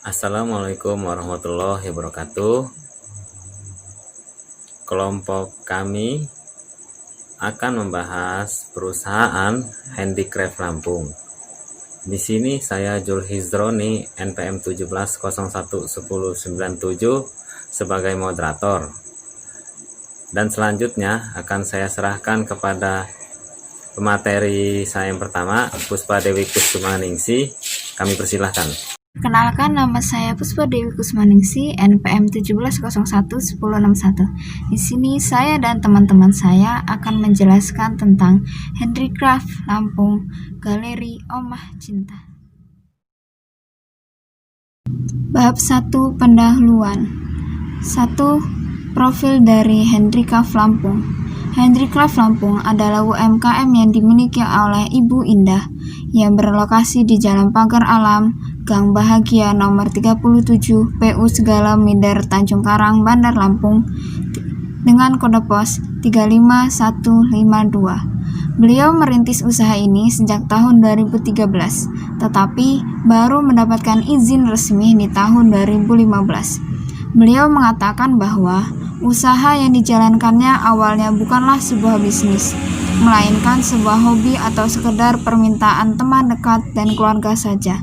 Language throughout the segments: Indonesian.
Assalamualaikum warahmatullahi wabarakatuh. Kelompok kami akan membahas perusahaan handicraft Lampung. Di sini saya Julhizroni, NPM 17011097 sebagai moderator. Dan selanjutnya akan saya serahkan kepada pemateri saya yang pertama, Puspa Dewi Kusmaningsi. Kami persilahkan. Kenalkan, nama saya Puspa Dewi Kusmaningsi, NPM 17011061. Di sini saya dan teman-teman saya akan menjelaskan tentang handicraft Lampung, Galeri Omah Cinta. Bab 1, pendahuluan. 1. Profil dari handicraft Lampung. Handicraft Lampung adalah UMKM yang dimiliki oleh Ibu Indah yang berlokasi di Jalan Pagar Alam, Gang Bahagia nomor 37, PU Segala Minder, Tanjung Karang, Bandar Lampung, dengan kode pos 35152. Beliau merintis usaha ini sejak tahun 2013, tetapi baru mendapatkan izin resmi di tahun 2015. Beliau mengatakan bahwa usaha yang dijalankannya awalnya bukanlah sebuah bisnis, melainkan sebuah hobi atau sekedar permintaan teman dekat dan keluarga saja.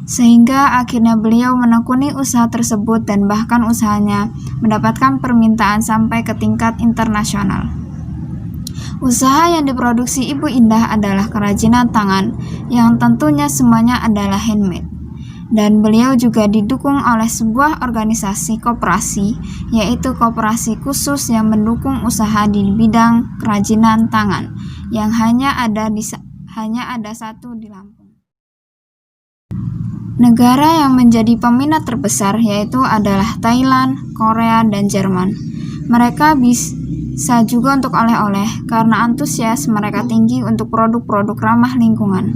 Sehingga akhirnya beliau menekuni usaha tersebut dan bahkan usahanya mendapatkan permintaan sampai ke tingkat internasional. Usaha yang diproduksi Ibu Indah adalah kerajinan tangan yang tentunya semuanya adalah handmade. Dan beliau juga didukung oleh sebuah organisasi koperasi, yaitu koperasi khusus yang mendukung usaha di bidang kerajinan tangan, yang hanya ada satu di Lampung. Negara yang menjadi peminat terbesar yaitu adalah Thailand, Korea, dan Jerman. Mereka bisa juga untuk oleh-oleh karena antusias mereka tinggi untuk produk-produk ramah lingkungan.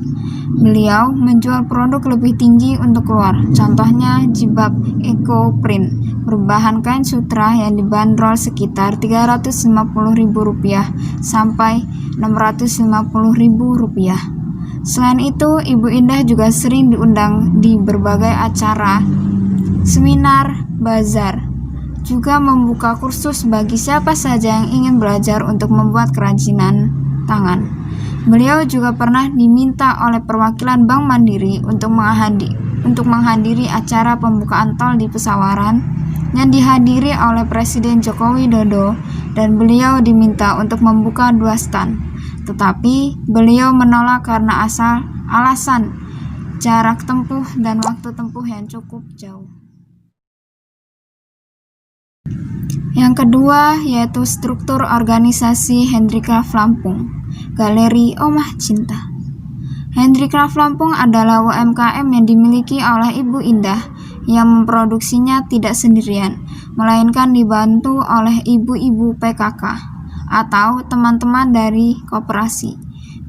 Beliau menjual produk lebih tinggi untuk luar, contohnya jilbab eco print berbahan kain sutra yang dibanderol sekitar Rp350.000 sampai Rp650.000. Selain itu, Ibu Indah juga sering diundang di berbagai acara, seminar, bazar, juga membuka kursus bagi siapa saja yang ingin belajar untuk membuat kerajinan tangan. Beliau juga pernah diminta oleh perwakilan Bank Mandiri untuk menghadiri acara pembukaan tol di Pesawaran yang dihadiri oleh Presiden Joko Widodo, dan beliau diminta untuk membuka 2 stand. Tetapi beliau menolak karena alasan jarak tempuh dan waktu tempuh yang cukup jauh. Yang kedua yaitu struktur organisasi handicraft Lampung, Galeri Omah Cinta. Handicraft Lampung adalah UMKM yang dimiliki oleh Ibu Indah yang memproduksinya tidak sendirian, melainkan dibantu oleh ibu-ibu PKK atau teman-teman dari koperasi.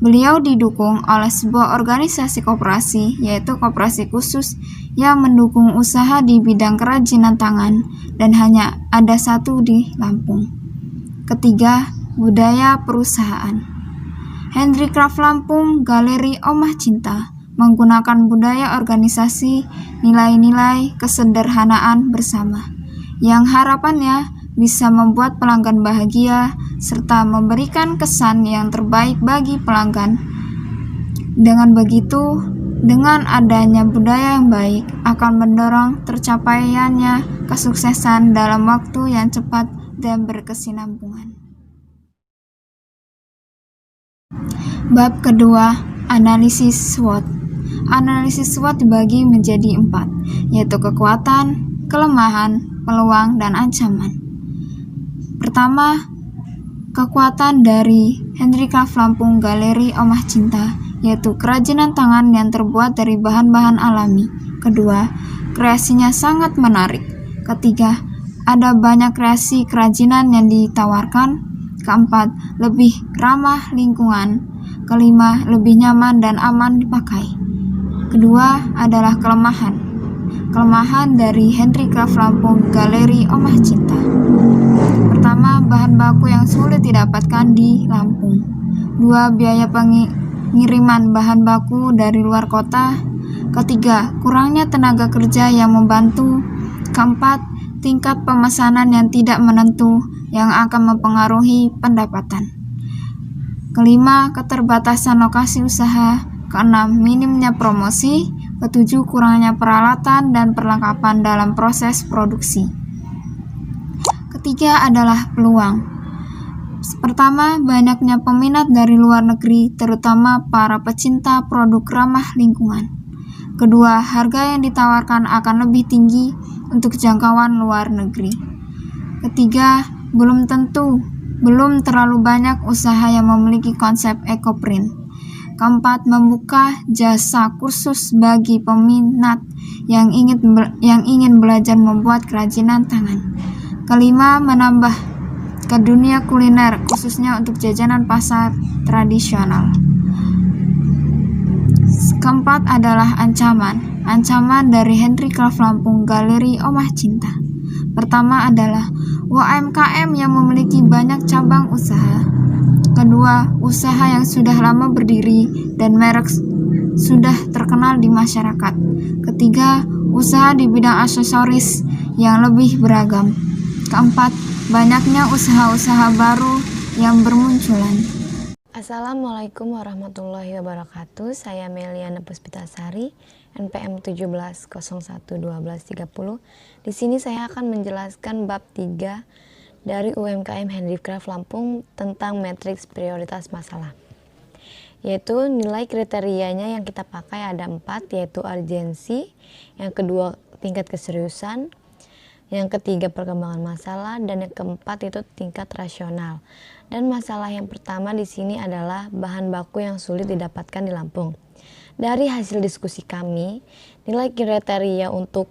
Beliau didukung oleh sebuah organisasi koperasi, yaitu koperasi khusus yang mendukung usaha di bidang kerajinan tangan, dan hanya ada satu di Lampung. Ketiga, budaya perusahaan. Handicraft Lampung, Galeri Omah Cinta menggunakan budaya organisasi, nilai-nilai kesederhanaan bersama, yang harapannya bisa membuat pelanggan bahagia serta memberikan kesan yang terbaik bagi pelanggan. Dengan begitu, dengan adanya budaya yang baik akan mendorong tercapaiannya kesuksesan dalam waktu yang cepat dan berkesinambungan. Bab kedua, analisis SWOT. Analisis SWOT dibagi menjadi 4, yaitu kekuatan, kelemahan, peluang, dan ancaman. Pertama, kekuatan dari handicraft Lampung Galeri Omah Cinta, yaitu kerajinan tangan yang terbuat dari bahan-bahan alami. Kedua, kreasinya sangat menarik. Ketiga, ada banyak kreasi kerajinan yang ditawarkan. Keempat, lebih ramah lingkungan. Kelima, lebih nyaman dan aman dipakai. Kedua adalah kelemahan. Kelemahan dari handicraft Lampung Galeri Omah Cinta. Pertama, bahan baku yang sulit didapatkan di Lampung. Dua, biaya pengiriman bahan baku dari luar kota. Ketiga, kurangnya tenaga kerja yang membantu. Keempat, tingkat pemesanan yang tidak menentu yang akan mempengaruhi pendapatan. Kelima, keterbatasan lokasi usaha. Keenam, minimnya promosi. Ketujuh, kurangnya peralatan dan perlengkapan dalam proses produksi. Ketiga adalah peluang. Pertama, banyaknya peminat dari luar negeri, terutama para pecinta produk ramah lingkungan. Kedua, harga yang ditawarkan akan lebih tinggi untuk jangkauan luar negeri. Ketiga, belum terlalu banyak usaha yang memiliki konsep ekoprint. Keempat, membuka jasa kursus bagi peminat yang ingin belajar membuat kerajinan tangan. Kelima, menambah ke dunia kuliner, khususnya untuk jajanan pasar tradisional. Keempat adalah ancaman. Ancaman dari Hendrikla Lampung Galeri Omah Cinta. Pertama adalah UMKM yang memiliki banyak cabang usaha. Kedua, usaha yang sudah lama berdiri dan merek sudah terkenal di masyarakat. Ketiga, usaha di bidang aksesoris yang lebih beragam. Keempat, banyaknya usaha-usaha baru yang bermunculan. Assalamualaikum warahmatullahi wabarakatuh. Saya Meliana Puspitasari, NPM 17011230. Di sini saya akan menjelaskan bab 3 dari UMKM Hendrikla Lampung tentang matriks prioritas masalah. Yaitu nilai kriterianya yang kita pakai ada 4, yaitu urgensi, yang kedua tingkat keseriusan, yang ketiga perkembangan masalah, dan yang keempat itu tingkat rasional. Dan masalah yang pertama di sini adalah bahan baku yang sulit didapatkan di Lampung. Dari hasil diskusi kami, nilai kriteria untuk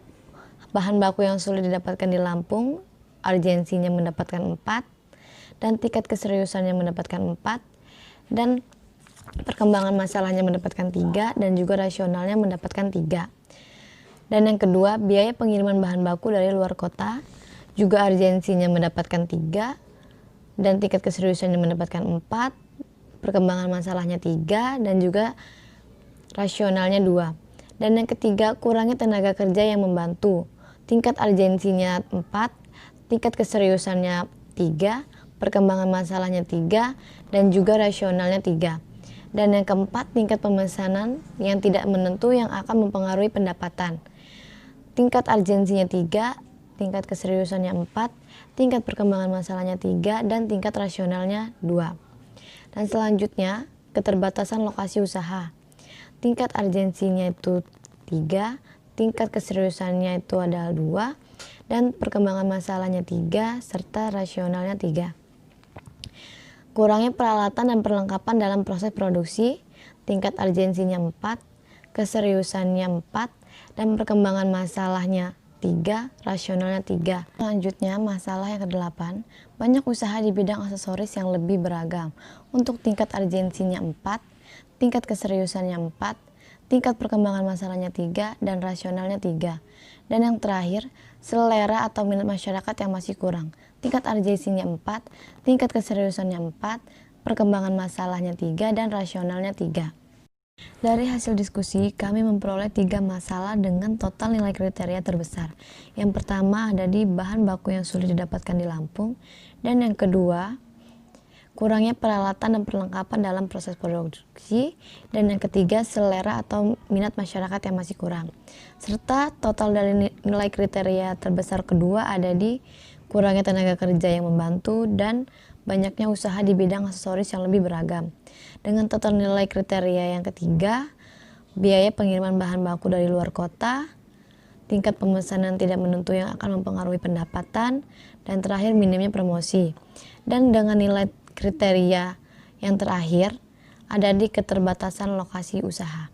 bahan baku yang sulit didapatkan di Lampung, urgensinya mendapatkan 4, dan tingkat keseriusannya mendapatkan 4, dan perkembangan masalahnya mendapatkan 3, dan juga rasionalnya mendapatkan 3. Dan yang kedua, biaya pengiriman bahan baku dari luar kota, juga urgensinya mendapatkan 3, dan tingkat keseriusannya mendapatkan 4, perkembangan masalahnya 3, dan juga rasionalnya 2. Dan yang ketiga, kurangnya tenaga kerja yang membantu, tingkat urgensinya 4, tingkat keseriusannya 3, perkembangan masalahnya 3, dan juga rasionalnya 3. Dan yang keempat, tingkat pemesanan yang tidak menentu yang akan mempengaruhi pendapatan, tingkat urgensinya 3, tingkat keseriusannya 4, tingkat perkembangan masalahnya 3, dan tingkat rasionalnya 2. Dan selanjutnya, keterbatasan lokasi usaha. Tingkat urgensinya itu 3, tingkat keseriusannya itu adalah 2, dan perkembangan masalahnya 3, serta rasionalnya 3. Kurangnya peralatan dan perlengkapan dalam proses produksi, tingkat urgensinya 4, keseriusannya 4, dan perkembangan masalahnya 3, rasionalnya 3. Selanjutnya, masalah yang ke-8, banyak usaha di bidang aksesoris yang lebih beragam. Untuk tingkat urgensinya 4, tingkat keseriusannya 4, tingkat perkembangan masalahnya 3, dan rasionalnya 3. Dan yang terakhir, selera atau minat masyarakat yang masih kurang. Tingkat urgensinya 4, tingkat keseriusannya 4, perkembangan masalahnya 3, dan rasionalnya 3. Dari hasil diskusi, kami memperoleh 3 masalah dengan total nilai kriteria terbesar. Yang pertama ada di bahan baku yang sulit didapatkan di Lampung, dan yang kedua, kurangnya peralatan dan perlengkapan dalam proses produksi, dan yang ketiga, selera atau minat masyarakat yang masih kurang. Serta total dari nilai kriteria terbesar kedua ada di kurangnya tenaga kerja yang membantu dan banyaknya usaha di bidang aksesoris yang lebih beragam. Dengan total nilai kriteria yang ketiga, biaya pengiriman bahan baku dari luar kota, tingkat pemesanan tidak menentu yang akan mempengaruhi pendapatan, dan terakhir minimnya promosi. Dan dengan nilai kriteria yang terakhir, ada di keterbatasan lokasi usaha.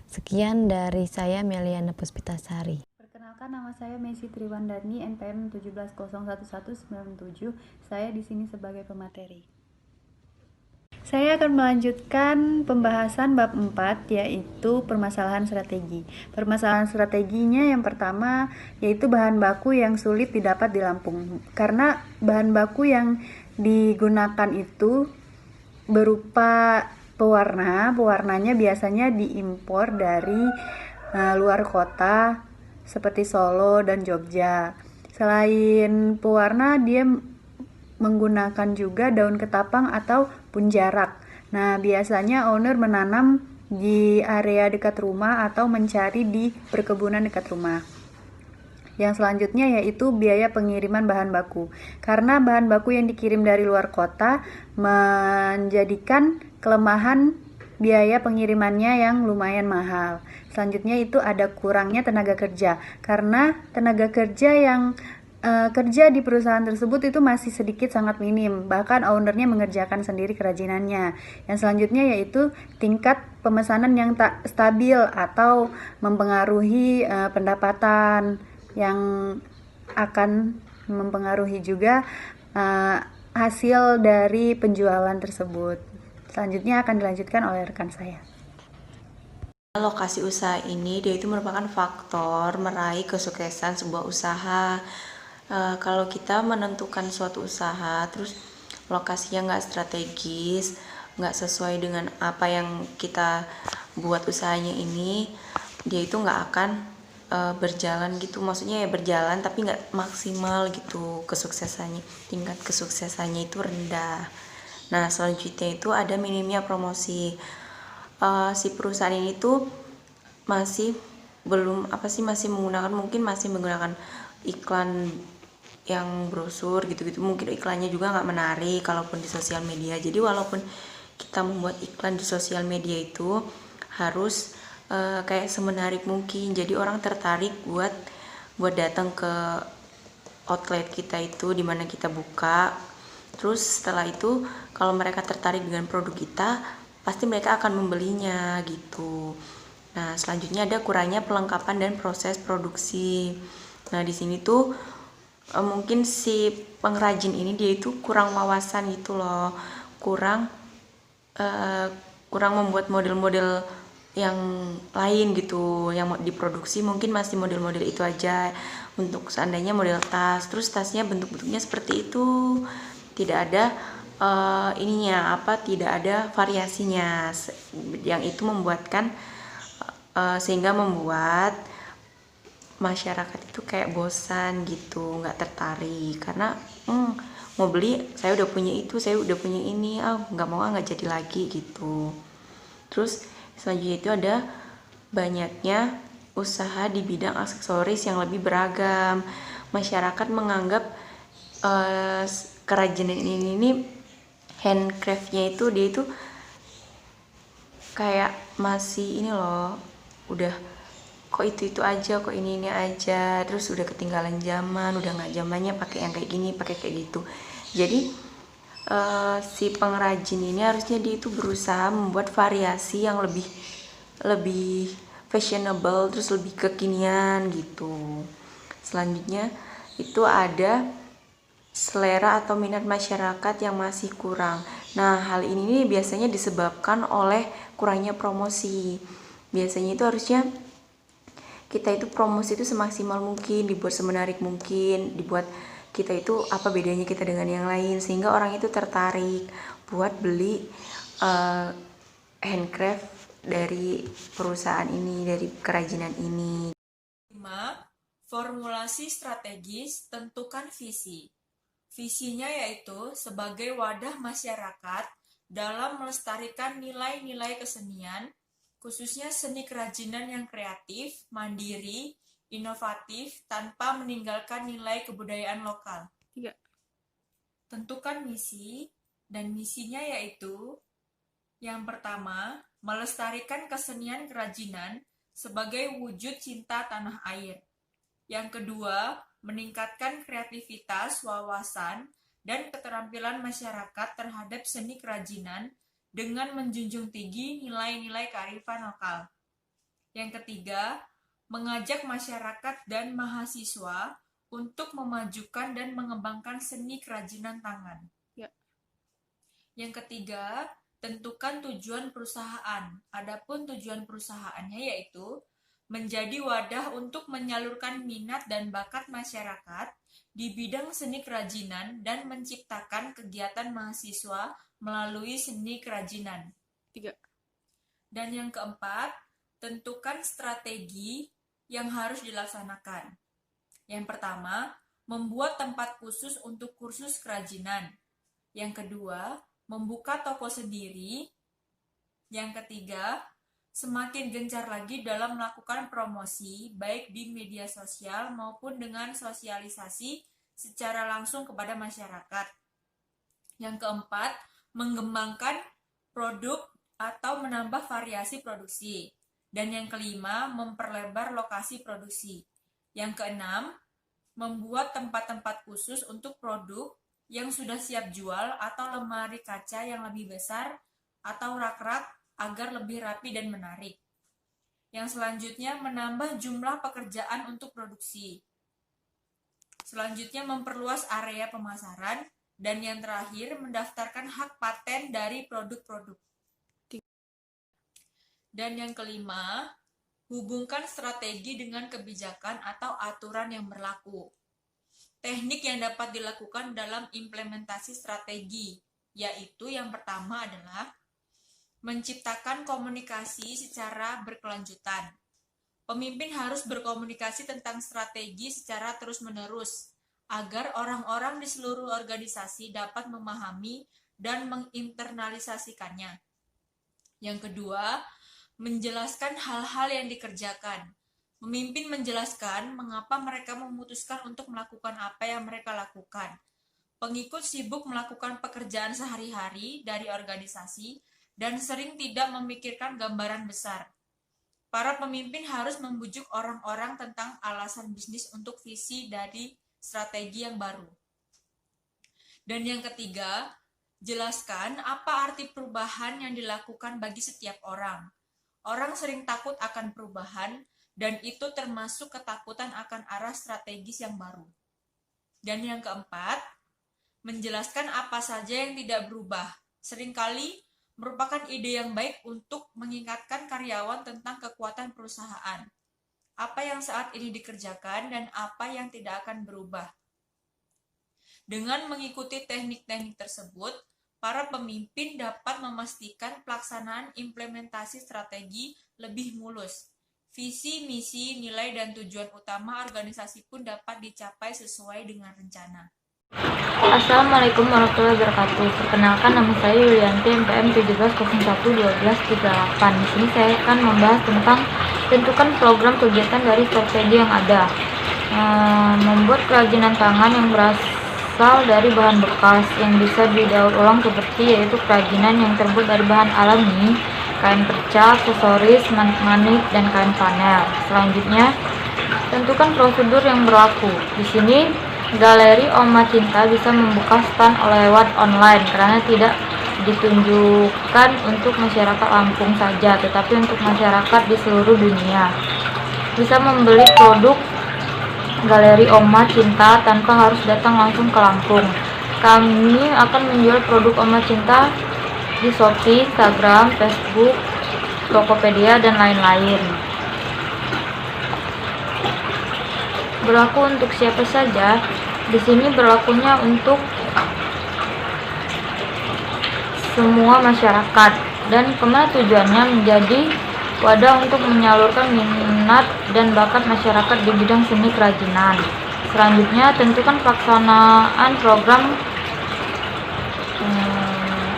Sekian dari saya, Meliana Puspitasari. Perkenalkan, nama saya Messi Triwandani, NPM 17011197. Saya di sini sebagai pemateri. Saya akan melanjutkan pembahasan bab 4, yaitu permasalahan strategi. Permasalahan strateginya yang pertama yaitu bahan baku yang sulit didapat di Lampung. Karena bahan baku yang digunakan itu berupa pewarnanya biasanya diimpor dari luar kota seperti Solo dan Jogja. Selain pewarna, dia menggunakan juga daun ketapang atau punjarak. Nah, biasanya owner menanam di area dekat rumah atau mencari di perkebunan dekat rumah. Yang selanjutnya yaitu biaya pengiriman bahan baku. Karena bahan baku yang dikirim dari luar kota menjadikan kelemahan biaya pengirimannya yang lumayan mahal. Selanjutnya itu ada kurangnya tenaga kerja. Karena tenaga kerja yang kerja di perusahaan tersebut itu masih sedikit, sangat minim. Bahkan ownernya mengerjakan sendiri kerajinannya. Yang selanjutnya yaitu tingkat pemesanan yang tak stabil atau mempengaruhi pendapatan, yang akan mempengaruhi juga hasil dari penjualan tersebut. Selanjutnya akan dilanjutkan oleh rekan saya. Lokasi usaha ini dia itu merupakan faktor meraih kesuksesan sebuah usaha. Kalau kita menentukan suatu usaha terus lokasinya nggak strategis, nggak sesuai dengan apa yang kita buat usahanya ini, dia itu nggak akan berjalan gitu. Maksudnya ya berjalan tapi nggak maksimal gitu kesuksesannya, tingkat kesuksesannya itu rendah. Nah, selanjutnya itu ada minimnya promosi. Si perusahaan ini tuh masih menggunakan iklan yang brosur gitu-gitu, mungkin iklannya juga nggak menarik kalaupun di sosial media. Jadi walaupun kita membuat iklan di sosial media itu harus kayak semenarik mungkin, jadi orang tertarik buat datang ke outlet kita itu di mana kita buka. Terus setelah itu kalau mereka tertarik dengan produk kita, pasti mereka akan membelinya gitu. Nah, selanjutnya ada kurangnya perlengkapan dan proses produksi. Nah, di sini tuh mungkin si pengrajin ini dia itu kurang wawasan gitu loh, kurang membuat model-model yang lain gitu, yang mau diproduksi mungkin masih model-model itu aja. Untuk seandainya model tas, terus tasnya bentuk-bentuknya seperti itu, tidak ada tidak ada variasinya, yang itu sehingga membuat masyarakat itu kayak bosan gitu, nggak tertarik karena mau beli, saya udah punya itu, saya udah punya ini, nggak jadi lagi gitu. Terus selanjutnya itu ada banyaknya usaha di bidang aksesoris yang lebih beragam. Masyarakat menganggap kerajinan ini handcraftnya itu dia itu kayak masih ini loh, udah kok itu aja, kok ini aja, terus udah ketinggalan zaman, udah nggak zamannya pakai yang kayak gini, pakai kayak gitu. Jadi si pengrajin ini harusnya dia itu berusaha membuat variasi yang lebih fashionable, terus lebih kekinian gitu. Selanjutnya itu ada selera atau minat masyarakat yang masih kurang. Nah, hal ini biasanya disebabkan oleh kurangnya promosi. Biasanya itu harusnya kita itu promosi itu semaksimal mungkin, dibuat semenarik mungkin, dibuat kita itu apa bedanya kita dengan yang lain, sehingga orang itu tertarik buat beli handcraft dari perusahaan ini, dari kerajinan ini. 5. Formulasi strategis, tentukan visi. Visinya yaitu sebagai wadah masyarakat dalam melestarikan nilai-nilai kesenian, khususnya seni kerajinan yang kreatif, mandiri, inovatif, tanpa meninggalkan nilai kebudayaan lokal. 3. Tentukan misi, dan misinya yaitu yang pertama, melestarikan kesenian kerajinan sebagai wujud cinta tanah air. Yang kedua, meningkatkan kreativitas, wawasan, dan keterampilan masyarakat terhadap seni kerajinan dengan menjunjung tinggi nilai-nilai kearifan lokal. Yang ketiga, mengajak masyarakat dan mahasiswa untuk memajukan dan mengembangkan seni kerajinan tangan. Yang ketiga, tentukan tujuan perusahaan. Adapun tujuan perusahaannya yaitu menjadi wadah untuk menyalurkan minat dan bakat masyarakat di bidang seni kerajinan dan menciptakan kegiatan mahasiswa melalui seni kerajinan. 3. Dan yang keempat, tentukan strategi yang harus dilaksanakan. Yang pertama, membuat tempat khusus untuk kursus kerajinan. Yang kedua, membuka toko sendiri. Yang ketiga, semakin gencar lagi dalam melakukan promosi, baik di media sosial maupun dengan sosialisasi secara langsung kepada masyarakat. Yang keempat, mengembangkan produk atau menambah variasi produksi. Dan yang kelima, memperlebar lokasi produksi. Yang keenam, membuat tempat-tempat khusus untuk produk yang sudah siap jual atau lemari kaca yang lebih besar atau rak-rak agar lebih rapi dan menarik. Yang selanjutnya, menambah jumlah pekerjaan untuk produksi. Selanjutnya, memperluas area pemasaran. Dan yang terakhir, mendaftarkan hak paten dari produk-produk. Dan yang kelima, hubungkan strategi dengan kebijakan atau aturan yang berlaku. Teknik yang dapat dilakukan dalam implementasi strategi, yaitu yang pertama adalah menciptakan komunikasi secara berkelanjutan. Pemimpin harus berkomunikasi tentang strategi secara terus-menerus, agar orang-orang di seluruh organisasi dapat memahami dan menginternalisasikannya. Yang kedua, menjelaskan hal-hal yang dikerjakan. Pemimpin menjelaskan mengapa mereka memutuskan untuk melakukan apa yang mereka lakukan. Pengikut sibuk melakukan pekerjaan sehari-hari dari organisasi dan sering tidak memikirkan gambaran besar. Para pemimpin harus membujuk orang-orang tentang alasan bisnis untuk visi dari strategi yang baru. Dan yang ketiga, jelaskan apa arti perubahan yang dilakukan bagi setiap orang. Orang sering takut akan perubahan, dan itu termasuk ketakutan akan arah strategis yang baru. Dan yang keempat, menjelaskan apa saja yang tidak berubah. Seringkali merupakan ide yang baik untuk mengingatkan karyawan tentang kekuatan perusahaan. Apa yang saat ini dikerjakan dan apa yang tidak akan berubah. Dengan mengikuti teknik-teknik tersebut, para pemimpin dapat memastikan pelaksanaan implementasi strategi lebih mulus. Visi, misi, nilai, dan tujuan utama organisasi pun dapat dicapai sesuai dengan rencana. Assalamualaikum warahmatullahi wabarakatuh. Perkenalkan, nama saya Yulianti, MPM 17011238. Di sini saya akan membahas tentang tentukan program kegiatan dari strategi yang ada. Membuat kerajinan tangan yang berasal dari bahan bekas yang bisa didaur ulang seperti yaitu kerajinan yang terbuat dari bahan alami, kain perca, aksesoris, manit, dan kain panel. Selanjutnya, tentukan prosedur yang berlaku. Di sini, Galeri Oma Cinta bisa membuka stand lewat online karena tidak ditunjukkan untuk masyarakat Lampung saja, tetapi untuk masyarakat di seluruh dunia. Bisa membeli produk Galeri Oma Cinta tanpa harus datang langsung ke Lampung. Kami akan menjual produk Oma Cinta di Shopee, Instagram, Facebook, Tokopedia, dan lain-lain. Berlaku untuk siapa saja? Di sini berlakunya untuk semua masyarakat. Dan kemana tujuannya? Menjadi wadah untuk menyalurkan minat dan bakat masyarakat di bidang seni kerajinan. Selanjutnya, tentukan pelaksanaan program.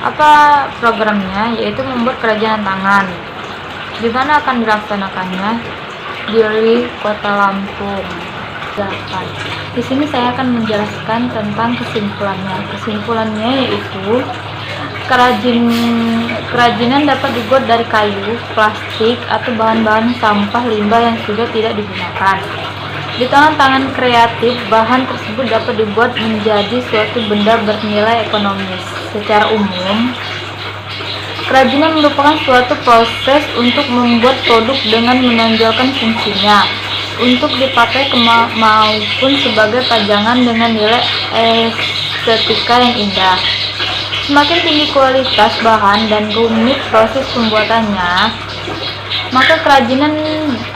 Apa programnya? Yaitu membuat kerajinan tangan. Di mana akan dilaksanakannya? Di Kota Lampung. Di sini saya akan menjelaskan tentang kesimpulannya. Kesimpulannya yaitu kerajinan dapat dibuat dari kayu, plastik, atau bahan-bahan sampah limbah yang sudah tidak digunakan. Di tangan-tangan kreatif, bahan tersebut dapat dibuat menjadi suatu benda bernilai ekonomis. Secara umum, kerajinan merupakan suatu proses untuk membuat produk dengan menonjolkan fungsinya, untuk dipakai maupun sebagai pajangan dengan nilai estetika yang indah. Semakin tinggi kualitas bahan dan rumit proses pembuatannya, maka kerajinan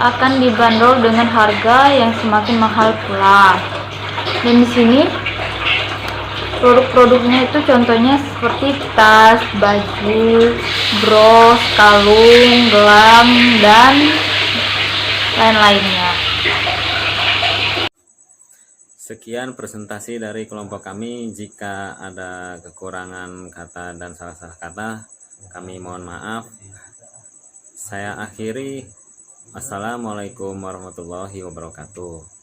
akan dibanderol dengan harga yang semakin mahal pula. Dan di sini Produk-produknya itu contohnya seperti tas, baju, bros, kalung, gelang, dan lain-lainnya. Sekian presentasi dari kelompok kami. Jika ada kekurangan kata dan salah-salah kata, kami mohon maaf. Saya akhiri. Wassalamualaikum warahmatullahi wabarakatuh.